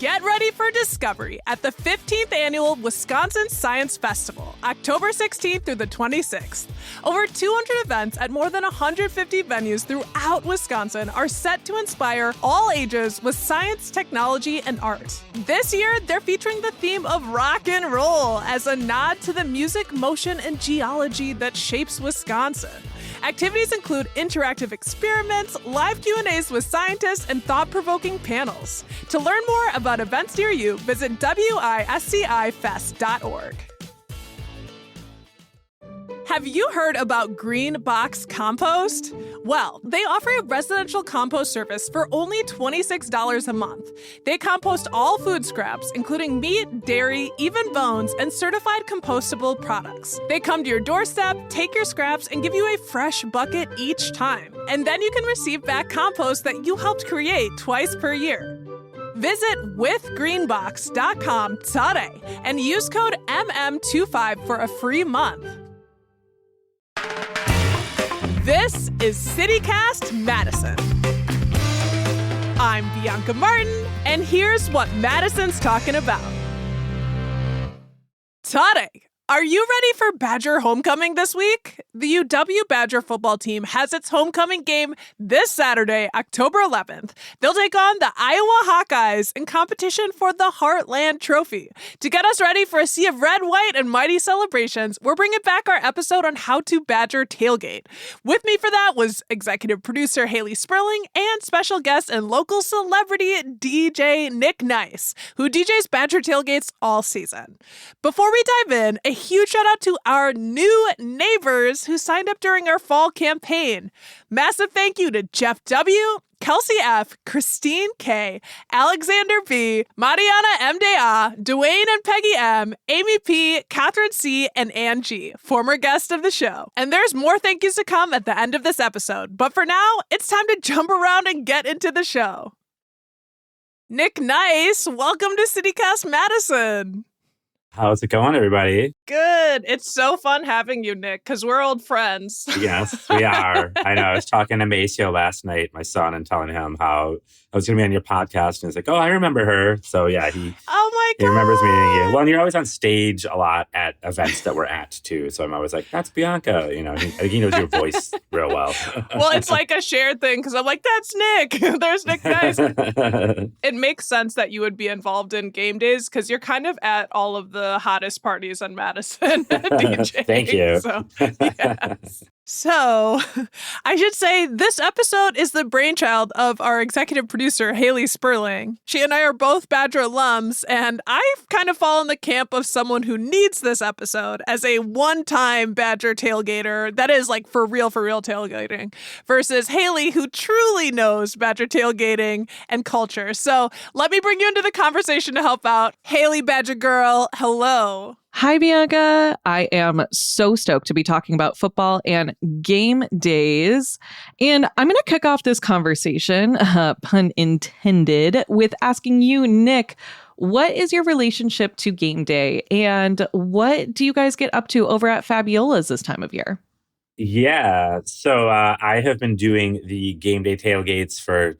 Get ready for discovery at the 15th Annual Wisconsin Science Festival, October 16th through the 26th. Over 200 events at more than 150 venues throughout Wisconsin are set to inspire all ages with science, technology, and art. This year, they're featuring the theme of rock and roll as a nod to the music, motion, and geology that shapes Wisconsin. Activities include interactive experiments, live Q&As with scientists, and thought-provoking panels. To learn more about events near you, visit wiscifest.org. Have you heard about Green Box Compost? Well, they offer a residential compost service for only $26 a month. They compost all food scraps, including meat, dairy, even bones, and certified compostable products. They come to your doorstep, take your scraps, and give you a fresh bucket each time. And then you can receive back compost that you helped create twice per year. Visit withgreenbox.com today and use code MM25 for a free month. This is CityCast Madison. I'm Bianca Martin, and here's what Madison's talking about. Today, are you ready for Badger homecoming this week? The UW Badger football team has its homecoming game this Saturday, October 11th. They'll take on the Iowa Hawkeyes in competition for the Heartland Trophy. To get us ready for a sea of red, white, and mighty celebrations, we're bringing back our episode on how to Badger tailgate. With me for that was executive producer Haley Sperling and special guest and local celebrity DJ Nick Nice, who DJs Badger tailgates all season. Before we dive in, a huge shout out to our new neighbors who signed up during our fall campaign. Massive thank you to Jeff W., Kelsey F., Christine K., Alexander B., Mariana M. Dea, Dwayne and Peggy M., Amy P., Catherine C., and Ann G., former guest of the show. And there's more thank yous to come at the end of this episode. But for now, it's time to jump around and get into the show. Nick Nice, welcome to CityCast Madison. How's it going, everybody? Good. It's so fun having you, Nick, because we're old friends. Yes, we are. I know. I was talking to Maceo last night, my son, and telling him how I was going to be on your podcast. And he's like, oh, I remember her. So, yeah, he remembers meeting you. Well, and you're always on stage a lot at events that we're at, too. So I'm always like, that's Bianca. You know, he knows your voice real well. Well, it's like a shared thing because I'm like, that's Nick. There's Nick Nice. It makes sense that you would be involved in game days because you're kind of at all of the hottest parties in Madison. DJ. Thank you. So, yes. So, I should say this episode is the brainchild of our executive producer, Haley Sperling. She and I are both Badger alums, and I've kind of fallen in the camp of someone who needs this episode as a one-time Badger tailgater that is like for real tailgating, versus Haley, who truly knows Badger tailgating and culture. So, let me bring you into the conversation to help out. Haley, Badger girl, hello. Hi, Bianca. I am so stoked to be talking about football and game days. And I'm going to kick off this conversation, pun intended, with asking you, Nick, what is your relationship to game day? And what do you guys get up to over at Fabiola's this time of year? Yeah. So I have been doing the game day tailgates for,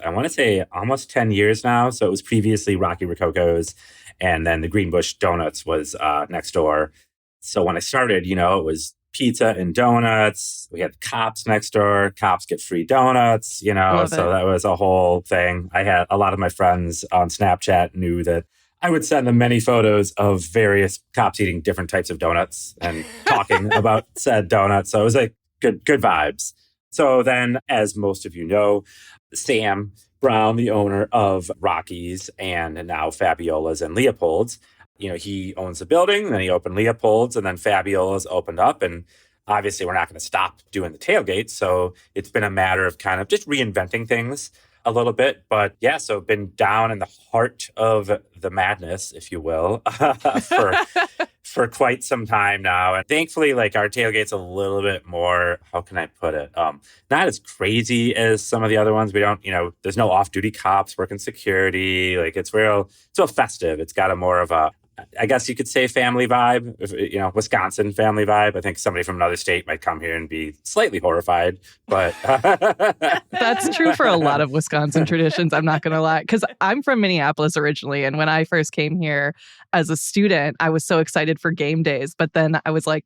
I want to say almost 10 years now. So it was previously Rocky Rococo's. And then the Greenbush Donuts was next door. So when I started, it was pizza and donuts. We had cops next door. Cops get free donuts, So that was a whole thing. I had a lot of my friends on Snapchat knew that I would send them many photos of various cops eating different types of donuts and talking about said donuts. So it was like good vibes. So then, as most of you know, Sam Brown, the owner of Rocky's and now Fabiola's and Leopold's, he owns the building, then he opened Leopold's, and then Fabiola's opened up. And obviously, we're not going to stop doing the tailgate. So it's been a matter of kind of just reinventing things a little bit. But yeah, so been down in the heart of the madness, if you will, for quite some time now. And thankfully, like our tailgate's a little bit more, how can I put it? Not as crazy as some of the other ones. We don't, there's no off-duty cops working security. Like it's real festive. It's got a more of a I guess you could say family vibe, Wisconsin family vibe. I think somebody from another state might come here and be slightly horrified, but That's true for a lot of Wisconsin traditions. I'm not going to lie, because I'm from Minneapolis originally. And when I first came here as a student, I was so excited for game days. But then I was like,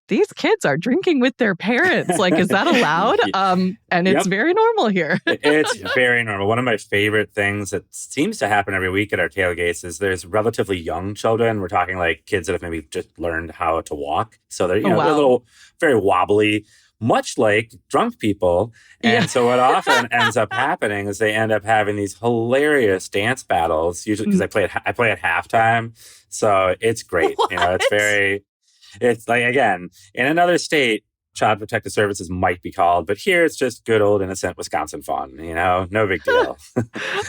these kids are drinking with their parents. Like, is that allowed? And it's very normal here. It's very normal. One of my favorite things that seems to happen every week at our tailgates is there's relatively young children. We're talking like kids that have maybe just learned how to walk. So they're, they're a little very wobbly, much like drunk people. And so what often ends up happening is they end up having these hilarious dance battles, usually because I play at halftime. So it's great. It's like, again, in another state, Child Protective Services might be called, but here it's just good old innocent Wisconsin fun, no big deal.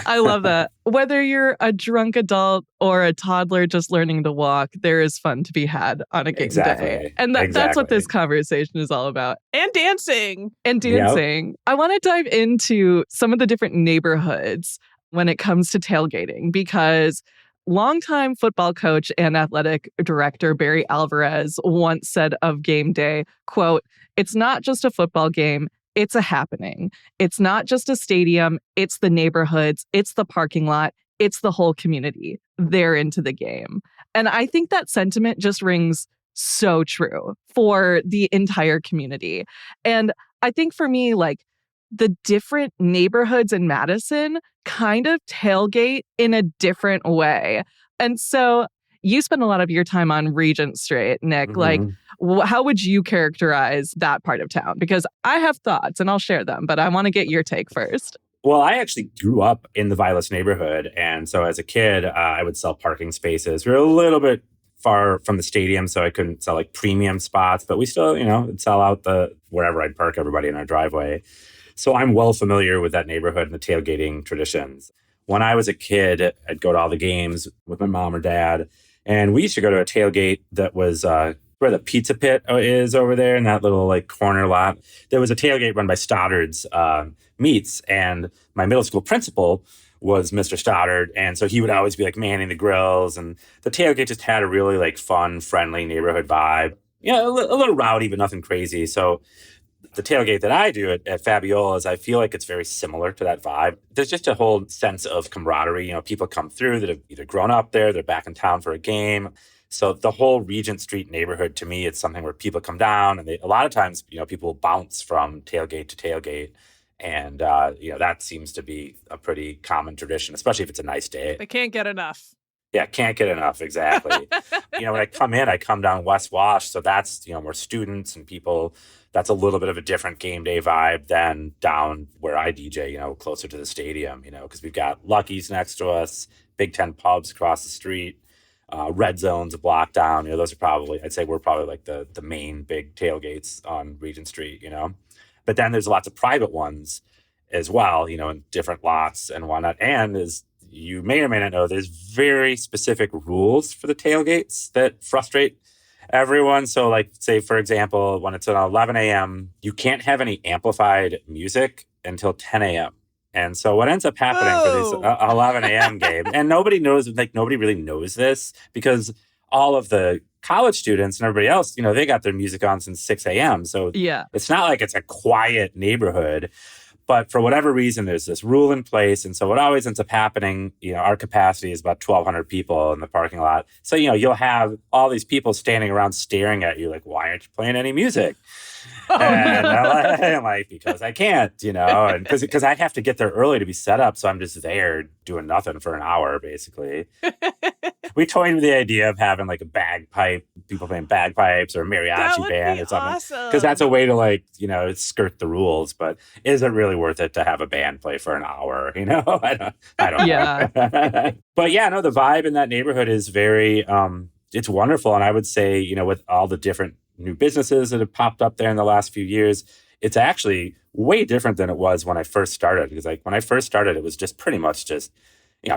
I love that. Whether you're a drunk adult or a toddler just learning to walk, there is fun to be had on a game day. And that's what this conversation is all about. And dancing. Yep. I want to dive into some of the different neighborhoods when it comes to tailgating, because longtime football coach and athletic director Barry Alvarez once said of game day, quote, "It's not just a football game, it's a happening. It's not just a stadium, it's the neighborhoods, it's the parking lot, it's the whole community. They're into the game." And I think that sentiment just rings so true for the entire community. And I think for me, like, the different neighborhoods in Madison kind of tailgate in a different way. And so you spend a lot of your time on Regent Street, Nick. Like, how would you characterize that part of town? Because I have thoughts and I'll share them, but I want to get your take first. Well, I actually grew up in the Vilas neighborhood. And so as a kid, I would sell parking spaces. We were a little bit far from the stadium, so I couldn't sell like premium spots, but we still, would sell out wherever I'd park everybody in our driveway. So I'm well familiar with that neighborhood and the tailgating traditions. When I was a kid, I'd go to all the games with my mom or dad, and we used to go to a tailgate that was where the pizza pit is over there in that little like corner lot. There was a tailgate run by Stoddard's Meats, and my middle school principal was Mr. Stoddard, and so he would always be like manning the grills, and the tailgate just had a really like fun, friendly neighborhood vibe. A little rowdy, but nothing crazy. So the tailgate that I do at Fabiola's, I feel like it's very similar to that vibe. There's just a whole sense of camaraderie. People come through that have either grown up there, they're back in town for a game. So the whole Regent Street neighborhood, to me, it's something where people come down, and a lot of times, people bounce from tailgate to tailgate. And, that seems to be a pretty common tradition, especially if it's a nice day. They can't get enough. Yeah, can't get enough. Exactly. When I come down West Wash. So that's, more students and people. That's a little bit of a different game day vibe than down where I DJ, closer to the stadium, because we've got Lucky's next to us, Big Ten pubs across the street, Red Zone's a block down. Those are I'd say we're probably like the main big tailgates on Regent Street, But then there's lots of private ones as well, in different lots and whatnot. And as you may or may not know, there's very specific rules for the tailgates that frustrate everyone. So like, say, for example, when it's at 11 a.m., you can't have any amplified music until 10 a.m. And so what ends up happening for these 11 a.m. games, and nobody really knows this, because all of the college students and everybody else, they got their music on since 6 a.m. So it's not like it's a quiet neighborhood. But for whatever reason, there's this rule in place. And so what always ends up happening, our capacity is about 1,200 people in the parking lot. So, you'll have all these people standing around staring at you like, why aren't you playing any music? And I'm like, because I can't, and because I have to get there early to be set up. So I'm just there doing nothing for an hour, basically. We toyed with the idea of having like a bagpipe, people playing bagpipes, or a mariachi band or something. Because that's a way to skirt the rules. But is it really worth it to have a band play for an hour? I don't know. But yeah, no, the vibe in that neighborhood is very, it's wonderful. And I would say, with all the different new businesses that have popped up there in the last few years, it's actually way different than it was when I first started. Because when I first started, it was just pretty much just,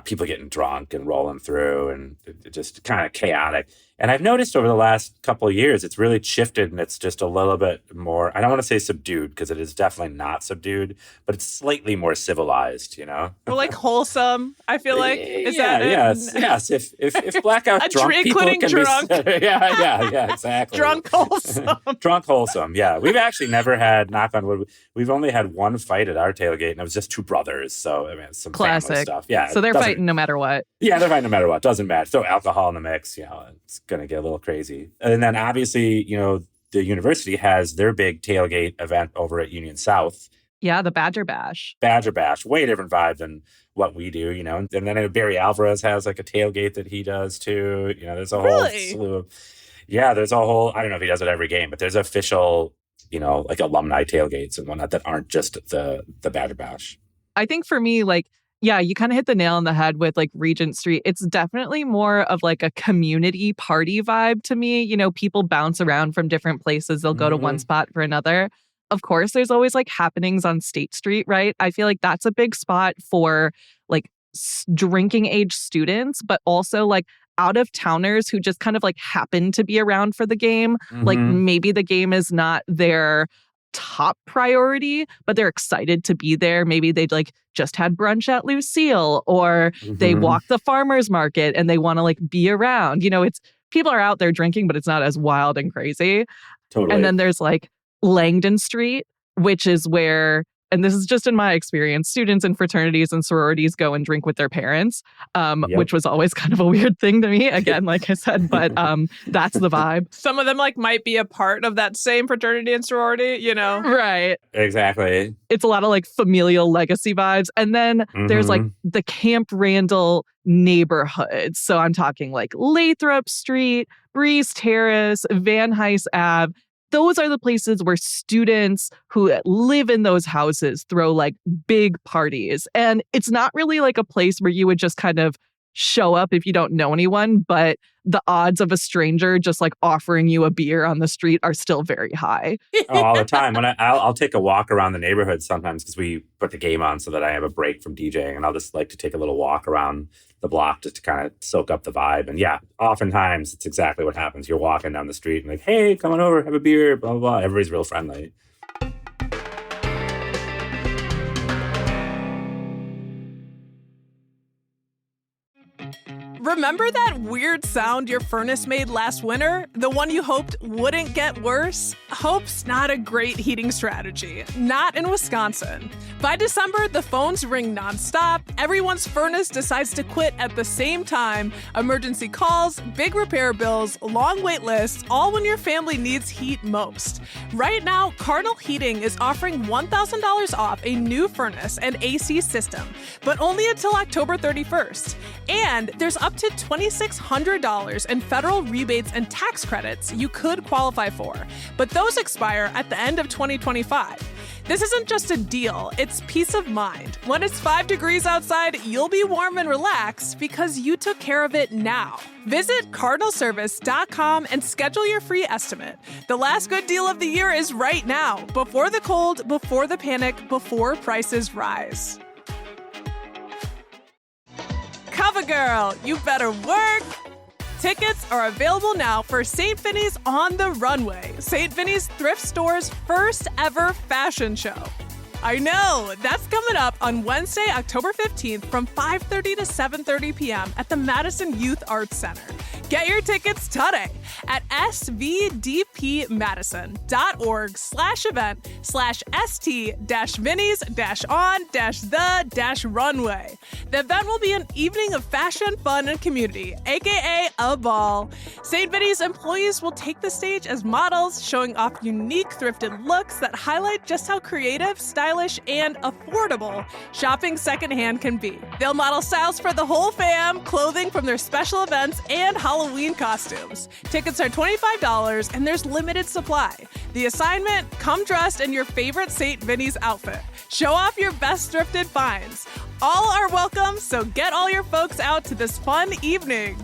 people getting drunk and rolling through, and just kind of chaotic. And I've noticed over the last couple of years, it's really shifted and it's just a little bit more, I don't want to say subdued because it is definitely not subdued, but it's slightly more civilized, you know? Or like wholesome, I feel like. Is yeah, that it? yes. If blackout drunk people including can drunk. be... Yeah, exactly. Drunk wholesome. Drunk wholesome, yeah. We've actually never had, knock on wood, we've only had one fight at our tailgate, and it was just two brothers. So, I mean, it's some family Classic stuff. Yeah. So they're fighting no matter what. Yeah, they're fighting no matter what. Doesn't matter. Throw alcohol in the mix, it's going to get a little crazy. And then obviously, the university has their big tailgate event over at Union South. Yeah, the Badger Bash. Badger Bash, way different vibe than what we do, And then Barry Alvarez has like a tailgate that he does too. There's a whole slew of... Yeah, there's a whole... I don't know if he does it every game, but there's official, like alumni tailgates and whatnot that aren't just the Badger Bash. I think for me, yeah, you kind of hit the nail on the head with Regent Street. It's definitely more of a community party vibe to me. People bounce around from different places. They'll go to one spot for another. Of course, there's always happenings on State Street, right? I feel like that's a big spot for drinking age students, but also out of towners who just kind of happen to be around for the game. Maybe the game is not their top priority, but they're excited to be there. Maybe they just had brunch at Lucille, or they walk the farmers market and they want to be around. It's people are out there drinking, but it's not as wild and crazy. Totally. And then there's Langdon Street, which is where, and this is just in my experience, students in fraternities and sororities go and drink with their parents, which was always kind of a weird thing to me. Again, like I said, but that's the vibe. Some of them might be a part of that same fraternity and sorority, Right. Exactly. It's a lot of familial legacy vibes. And then there's the Camp Randall neighborhoods. So I'm talking Lathrop Street, Breeze Terrace, Van Hise Ave. Those are the places where students who live in those houses throw big parties. And it's not really a place where you would just kind of show up if you don't know anyone, but the odds of a stranger just offering you a beer on the street are still very high. All the time. When I'll take a walk around the neighborhood sometimes because we put the game on so that I have a break from DJing, and I'll just like to take a little walk around the block just to kind of soak up the vibe. And yeah, oftentimes it's exactly what happens. You're walking down the street and hey, come on over, have a beer, blah, blah, blah. Everybody's real friendly. Remember that weird sound your furnace made last winter? The one you hoped wouldn't get worse? Hope's not a great heating strategy. Not in Wisconsin. By December, the phones ring nonstop, everyone's furnace decides to quit at the same time, emergency calls, big repair bills, long wait lists, all when your family needs heat most. Right now, Cardinal Heating is offering $1,000 off a new furnace and AC system, but only until October 31st. And there's up to $2,600 in federal rebates and tax credits you could qualify for, but those expire at the end of 2025. This isn't just a deal, it's peace of mind. When it's 5 degrees outside, you'll be warm and relaxed because you took care of it now. Visit cardinalservice.com and schedule your free estimate. The last good deal of the year is right now, before the cold, before the panic, before prices rise. Cover girl, you better work. Tickets are available now for St. Vinny's on the Runway, St. Vinny's thrift store's first ever fashion show. I know, that's coming up on Wednesday, October 15th from 5:30 to 7:30 p.m. at the Madison Youth Arts Center. Get your tickets today at svdpmadison.org/event/st-vinnies-on-the-runway. The event will be an evening of fashion, fun, and community, aka a ball. St. Vinny's employees will take the stage as models, showing off unique thrifted looks that highlight just how creative, stylish, and affordable shopping secondhand can be. They'll model styles for the whole fam, clothing from their special events, and Halloween costumes. Tickets are $25 and there's limited supply. The assignment, come dressed in your favorite St. Vinny's outfit. Show off your best thrifted finds. All are welcome, so get all your folks out to this fun evening.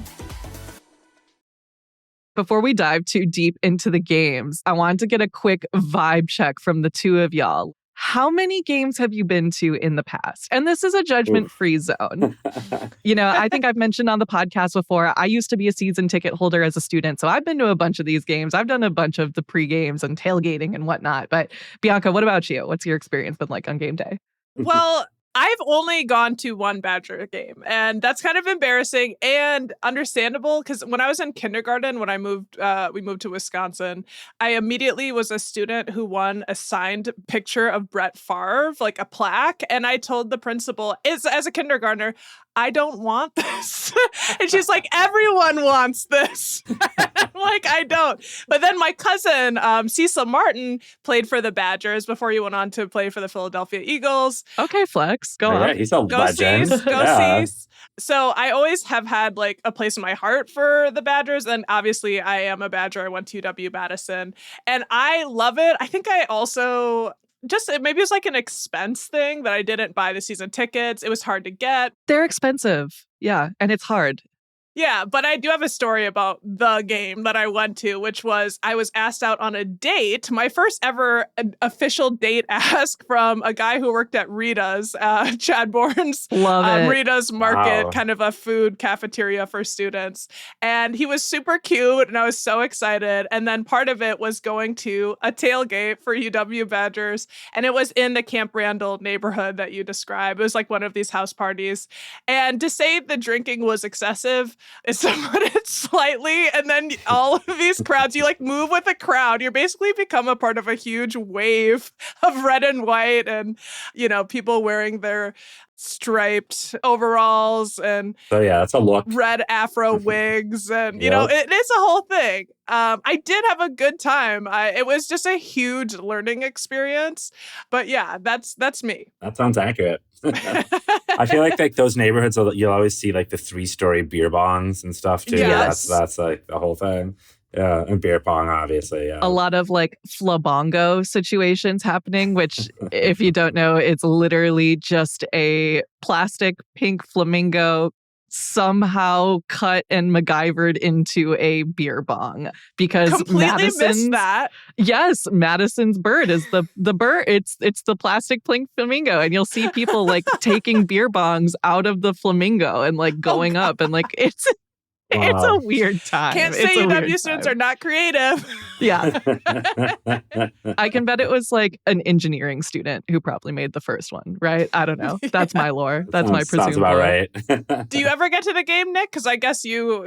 Before we dive too deep into the games, I wanted to get a quick vibe check from the two of y'all. how many games have you been to in the past? And this is a judgment-free zone. I think I've mentioned on the podcast before, I used to be a season ticket holder as a student. So I've been to a bunch of these games. I've done a bunch of the pre-games and tailgating and whatnot. But Bianca, what about you? What's your experience been like on game day? Well, I've only gone to one Badger game, and that's kind of embarrassing and understandable because when I was in kindergarten, when we moved to Wisconsin, I immediately was a student who won a signed picture of Brett Favre, like a plaque, and I told the principal, as a kindergartner, I don't want this. And she's like, everyone wants this. I'm like, I don't. But then my cousin, Cecil Martin, played for the Badgers before he went on to play for the Philadelphia Eagles. Okay, Flex. Go on. Yeah, he's a legend. Cease, go Yeah. Cease. So I always have had like a place in my heart for the Badgers. And obviously I am a Badger. I went to UW-Madison and I love it. I think I also maybe it's like an expense thing that I didn't buy the season tickets. It was hard to get. They're expensive. Yeah, and it's hard. Yeah, but I do have a story about the game that I went to, which was I was asked out on a date, my first ever official date ask from a guy who worked at Rita's, Chad Bourne's Rita's Market, Wow. kind of a food cafeteria for students. And he was super cute, and I was so excited. And then part of it was going to a tailgate for UW Badgers, and it was in the Camp Randall neighborhood that you described. It was like one of these house parties. And to say the drinking was excessive is to put it slightly, and then all of these crowds, you like move with a crowd. You're basically become a part of a huge wave of red and white and, people wearing their striped overalls and So yeah, that's a look. red afro wigs. And, Yep. it is a whole thing. I did have a good time. It was just a huge learning experience. But yeah, that's me. That sounds accurate. I feel like those neighborhoods, you'll always see like the 3-story beer bongs and stuff too. Yes. That's like the whole thing. Yeah, and beer pong, obviously. Yeah. A lot of like flabongo situations happening, which if you don't know, it's literally just a plastic pink flamingo somehow cut and MacGyvered into a beer bong because Completely missed that. Yes, Madison's bird is the bird. It's the plastic pink flamingo, and you'll see people like taking beer bongs out of the flamingo and like going up, and like it's a weird time. Can't say UW students are not creative. Yeah. I can bet it was like an engineering student who probably made the first one, right? I don't know. That's my lore. That's my presumed Sounds about lore. right. Do you ever get to the game, Nick? Because I guess you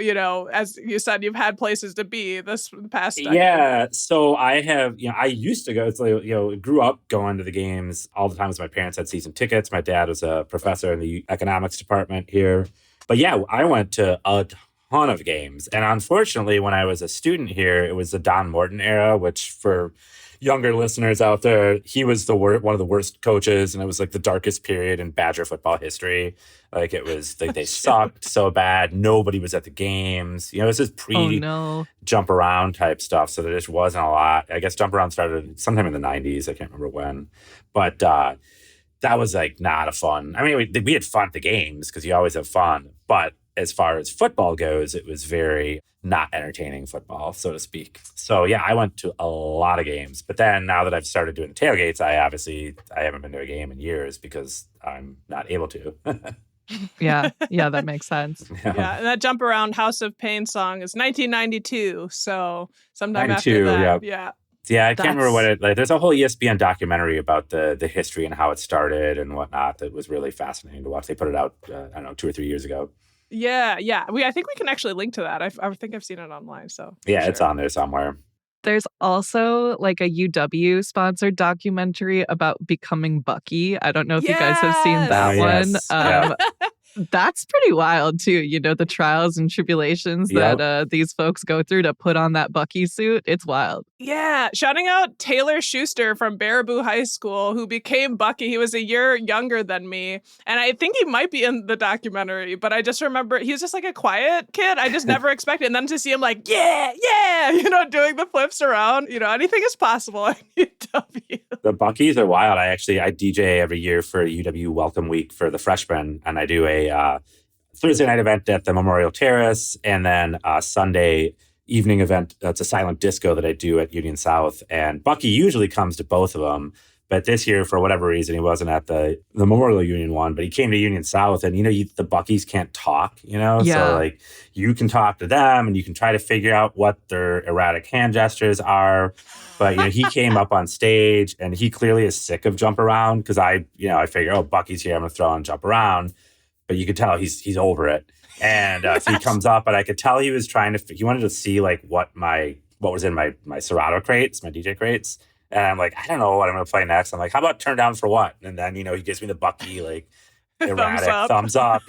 as you said, you've had places to be this past decade. Yeah. So I have, I used to go, it's like, grew up going to the games all the time as my parents had season tickets. My dad was a professor in the economics department here. But yeah, I went to a ton of games. And unfortunately, when I was a student here, it was the Don Morton era, which for younger listeners out there, he was one of the worst coaches. And it was like the darkest period in Badger football history. Like it was like they sucked so bad. Nobody was at the games. It was just jump around type stuff. So there just wasn't a lot. I guess jump around started sometime in the 90s. I can't remember when. But that was like not a fun. I mean, we had fun at the games because you always have fun. But as far as football goes, it was very not entertaining football, so to speak. So yeah, I went to a lot of games. But then now that I've started doing tailgates, I haven't been to a game in years because I'm not able to. Yeah, that makes sense. Yeah, and that Jump Around House of Pain song is 1992, so sometime 92, after that. yeah. Yeah, I can't remember what it like. There's a whole ESPN documentary about the history and how it started and whatnot that was really fascinating to watch. They put it out, 2 or 3 years ago. Yeah. I think we can actually link to that. I think I've seen it online. So yeah, It's on there somewhere. There's also like a UW sponsored documentary about becoming Bucky. I don't know if you guys have seen that one. Yes. That's pretty wild too. The trials and tribulations that these folks go through to put on that Bucky suit. It's wild. Yeah. Shouting out Taylor Schuster from Baraboo High School, who became Bucky. He was a year younger than me. And I think he might be in the documentary, but I just remember he was just like a quiet kid. I just never expected. And then to see him like, yeah, doing the flips around, anything is possible at UW. The Buckies are wild. I DJ every year for UW Welcome Week for the freshmen, and I do a Thursday night event at the Memorial Terrace, and then a Sunday evening event. That's a silent disco that I do at Union South. And Bucky usually comes to both of them, But this year, for whatever reason, he wasn't at the Memorial Union one, but he came to Union South. And, the Buckies can't talk, So, like, you can talk to them and you can try to figure out what their erratic hand gestures are. But, he came up on stage and he clearly is sick of jump around because I figure, oh, Bucky's here, I'm going to throw on jump around. But you could tell he's over it. And so he comes up, and I could tell he was he wanted to see like what was in my Serato crates, my DJ crates. And I'm like, I don't know what I'm going to play next. I'm like, how about Turn Down for What? And then, he gives me the Bucky, like, erratic thumbs up,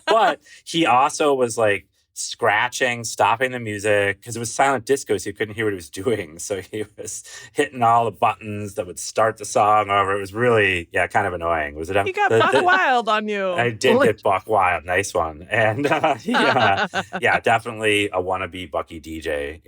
But he also was like scratching, stopping the music because it was silent disco, so you couldn't hear what he was doing. So he was hitting all the buttons that would start the song over. It was really, kind of annoying. Was it? He got buck wild on you. I did get buck wild. Nice one. And definitely a wannabe Bucky DJ,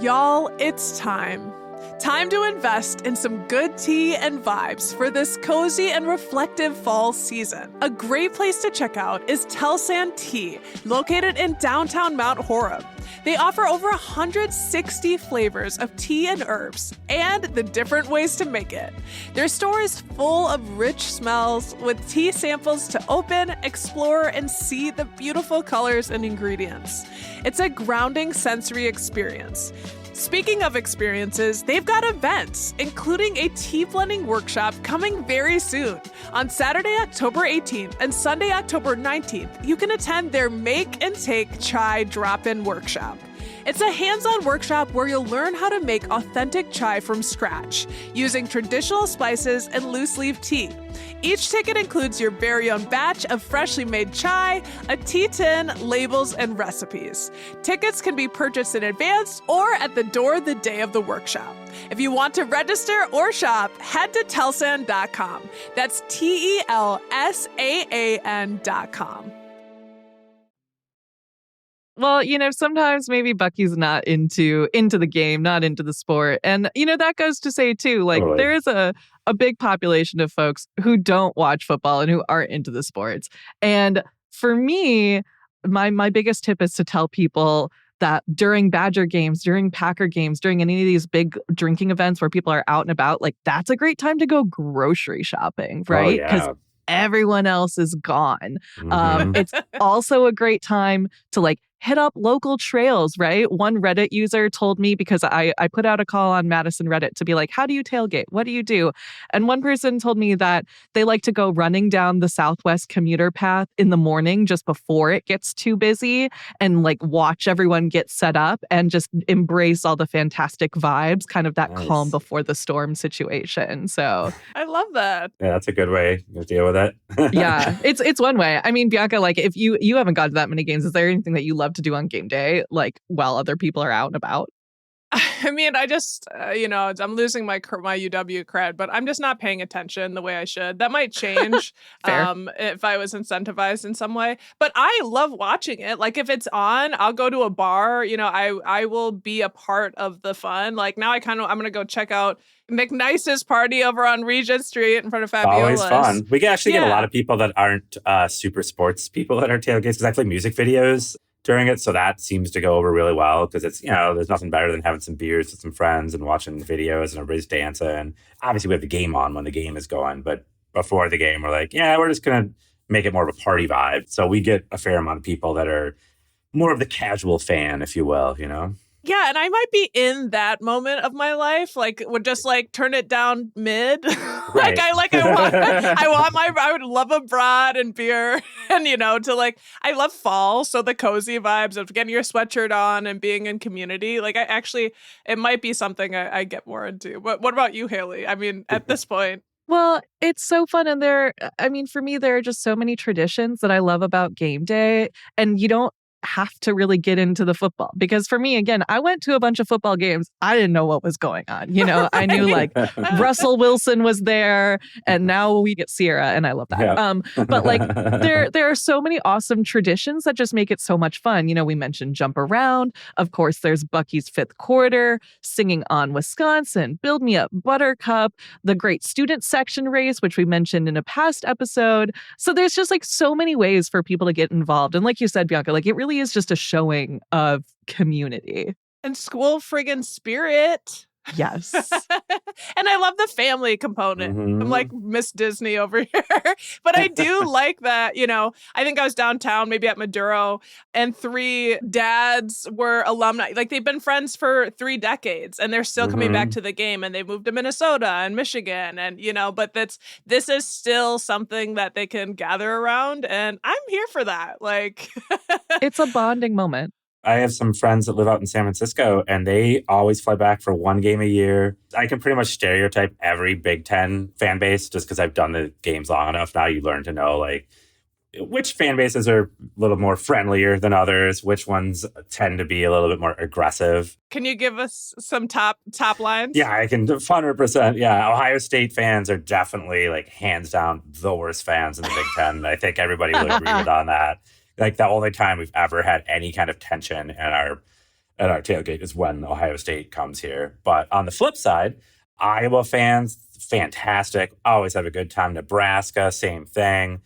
Y'all, it's time. Time to invest in some good tea and vibes for this cozy and reflective fall season. A great place to check out is Telsan Tea, located in downtown Mount Horeb. They offer over 160 flavors of tea and herbs, and the different ways to make it. Their store is full of rich smells with tea samples to open, explore, and see the beautiful colors and ingredients. It's a grounding sensory experience. Speaking of experiences, they've got events, including a tea blending workshop coming very soon. On Saturday, October 18th and Sunday, October 19th, you can attend their Make and Take Chai Drop-In Workshop. It's a hands-on workshop where you'll learn how to make authentic chai from scratch, using traditional spices and loose-leaf tea. Each ticket includes your very own batch of freshly made chai, a tea tin, labels, and recipes. Tickets can be purchased in advance or at the door the day of the workshop. If you want to register or shop, head to telsan.com. That's TELSAAN.com. Well, sometimes maybe Bucky's not into the game, not into the sport. And, that goes to say, too, like, Totally. There is a big population of folks who don't watch football and who aren't into the sports. And for me, my biggest tip is to tell people that during Badger games, during Packer games, during any of these big drinking events where people are out and about, like, that's a great time to go grocery shopping, right? Because everyone else is gone. Mm-hmm. It's also a great time to, like, hit up local trails, right? One Reddit user told me, because I put out a call on Madison Reddit to be like, how do you tailgate? What do you do? And one person told me that they like to go running down the Southwest commuter path in the morning just before it gets too busy and like watch everyone get set up and just embrace all the fantastic vibes, kind of that calm before the storm situation. So I love that. Yeah, that's a good way to deal with it. Yeah, it's one way. I mean, Bianca, like if you haven't gone to that many games, is there anything that you love to do on game day, like while other people are out and about? I mean, I just, I'm losing my UW cred, but I'm just not paying attention the way I should. That might change if I was incentivized in some way. But I love watching it. Like if it's on, I'll go to a bar. I will be a part of the fun. Like now I'm going to go check out McNice's party over on Regent Street in front of Fabiola's. Always fun. We can actually get a lot of people that aren't super sports people at our tailgates because I play music videos during it. So that seems to go over really well because it's, there's nothing better than having some beers with some friends and watching videos and everybody's dancing. And obviously we have the game on when the game is going, but before the game, we're like, we're just going to make it more of a party vibe. So we get a fair amount of people that are more of the casual fan, if you will, Yeah, and I might be in that moment of my life, like would just like turn it down mid. Right. I would love a brat and beer and I love fall, so the cozy vibes of getting your sweatshirt on and being in community. Like it might be something I get more into. What about you, Haley? I mean, at this point. Well, it's so fun. And for me, there are just so many traditions that I love about game day. And you don't have to really get into the football. Because for me, again, I went to a bunch of football games. I didn't know what was going on. You know, I knew like Russell Wilson was there, and now we get Sierra, and I love that. Yeah. But like there are so many awesome traditions that just make it so much fun. You know, we mentioned Jump Around. Of course, there's Bucky's Fifth Quarter, Singing on Wisconsin, Build Me Up Buttercup, the Great Student Section Race, which we mentioned in a past episode. So there's just like so many ways for people to get involved. And like you said, Bianca, like it really is just a showing of community. And school friggin' spirit. Yes. And I love the family component. Mm-hmm. I'm like Miss Disney over here. But I do like that, you know, I think I was downtown, maybe at Maduro, and 3 dads were alumni. Like they've been friends for 3 decades and they're still coming back to the game, and they moved to Minnesota and Michigan, and, you know, but this is still something that they can gather around, and I'm here for that. Like It's a bonding moment. I have some friends that live out in San Francisco, and they always fly back for 1 game a year. I can pretty much stereotype every Big Ten fan base just because I've done the games long enough. Now you learn to know like which fan bases are a little more friendlier than others, which ones tend to be a little bit more aggressive. Can you give us some top lines? Yeah, I can 100%. Yeah, Ohio State fans are definitely like hands down the worst fans in the Big Ten. I think everybody will agree with on that. Like the only time we've ever had any kind of tension at our tailgate is when Ohio State comes here. But on the flip side, Iowa fans, fantastic. Always have a good time. Nebraska, same thing.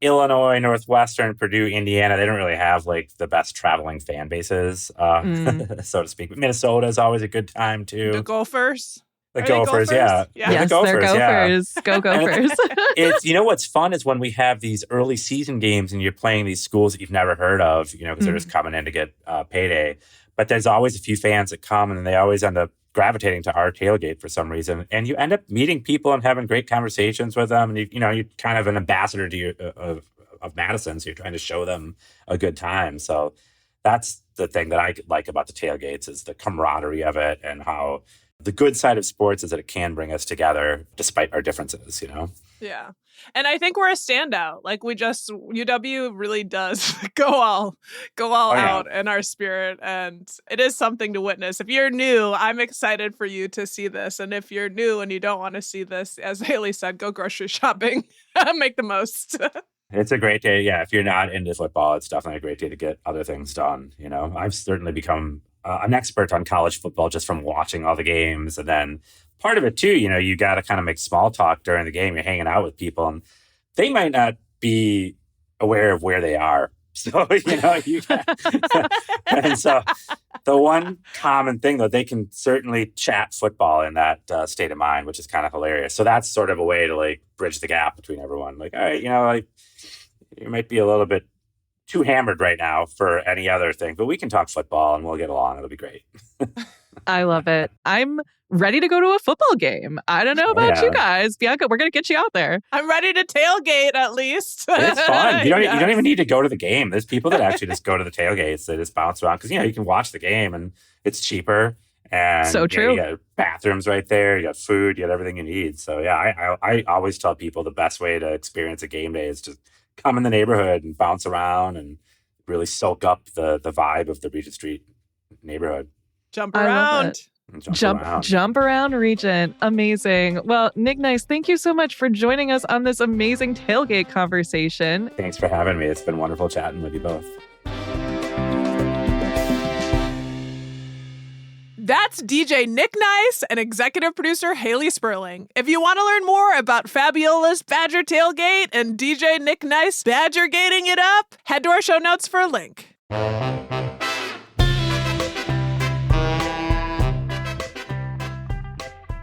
Illinois, Northwestern, Purdue, Indiana, they don't really have like the best traveling fan bases, so to speak. But Minnesota is always a good time too. The Gophers. The Gophers, yeah. Yes, the Gophers, they're Gophers. Yeah. Go Gophers. It's, you know, what's fun is when we have these early season games and you're playing these schools that you've never heard of, you know, because they're just coming in to get payday. But there's always a few fans that come, and they always end up gravitating to our tailgate for some reason. And you end up meeting people and having great conversations with them. And, you're kind of an ambassador to of Madison. So you're trying to show them a good time. So that's the thing that I like about the tailgates is the camaraderie of it, and how the good side of sports is that it can bring us together despite our differences, you know? Yeah. And I think we're a standout. Like UW really does go all out in our spirit. And it is something to witness. If you're new, I'm excited for you to see this. And if you're new and you don't want to see this, as Haley said, go grocery shopping, make the most. It's a great day. Yeah. If you're not into football, it's definitely a great day to get other things done. You know, I've certainly become an expert on college football just from watching all the games. And then part of it too, you know, you got to kind of make small talk during the game. You're hanging out with people and they might not be aware of where they are. So, you know, and so the one common thing though, they can certainly chat football in that state of mind, which is kind of hilarious. So that's sort of a way to like bridge the gap between everyone. Like, all right, you know, like you might be a little bit too hammered right now for any other thing, but we can talk football and we'll get along. It'll be great. I love it. I'm ready to go to a football game. I don't know about you guys. Bianca, we're going to get you out there. I'm ready to tailgate at least. It's fun. You don't even need to go to the game. There's people that actually just go to the tailgates. They just bounce around because, you know, you can watch the game and it's cheaper. And so true. You got bathrooms right there. You got food. You got everything you need. So, yeah, I always tell people the best way to experience a game day is just come in the neighborhood and bounce around and really soak up the vibe of the Regent Street neighborhood. Jump around. Jump around, Regent. Amazing. Well, Nick Nice, thank you so much for joining us on this amazing tailgate conversation. Thanks for having me. It's been wonderful chatting with you both. That's DJ Nick Nice and executive producer Haley Sperling. If you want to learn more about Fabiola's Badger Tailgate and DJ Nick Nice Badger-gating it up, head to our show notes for a link.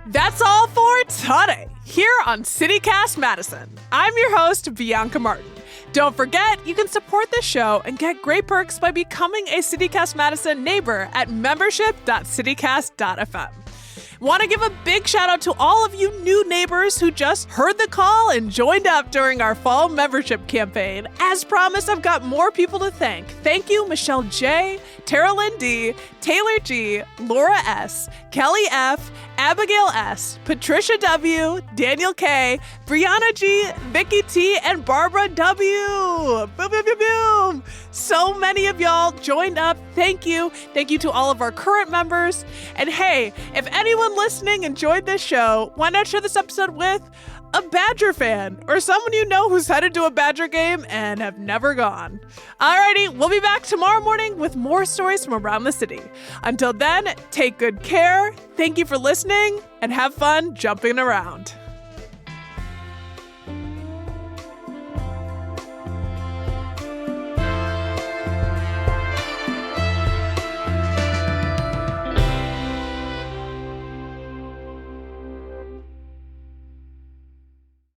That's all for today here on CityCast Madison. I'm your host, Bianca Martin. Don't forget, you can support the show and get great perks by becoming a CityCast Madison neighbor at membership.citycast.fm. Want to give a big shout out to all of you new neighbors who just heard the call and joined up during our fall membership campaign. As promised, I've got more people to thank. Thank you, Michelle J., Tara Lynn D., Taylor G., Laura S., Kelly F., Abigail S., Patricia W., Daniel K., Brianna G., Vicky T., and Barbara W. Boom, boom, boom, boom. So many of y'all joined up. Thank you. Thank you to all of our current members. And hey, if anyone listening enjoyed this show, why not share this episode with a Badger fan or someone you know who's headed to a Badger game and have never gone. Alrighty, we'll be back tomorrow morning with more stories from around the city. Until then, take good care. Thank you for listening and have fun jumping around.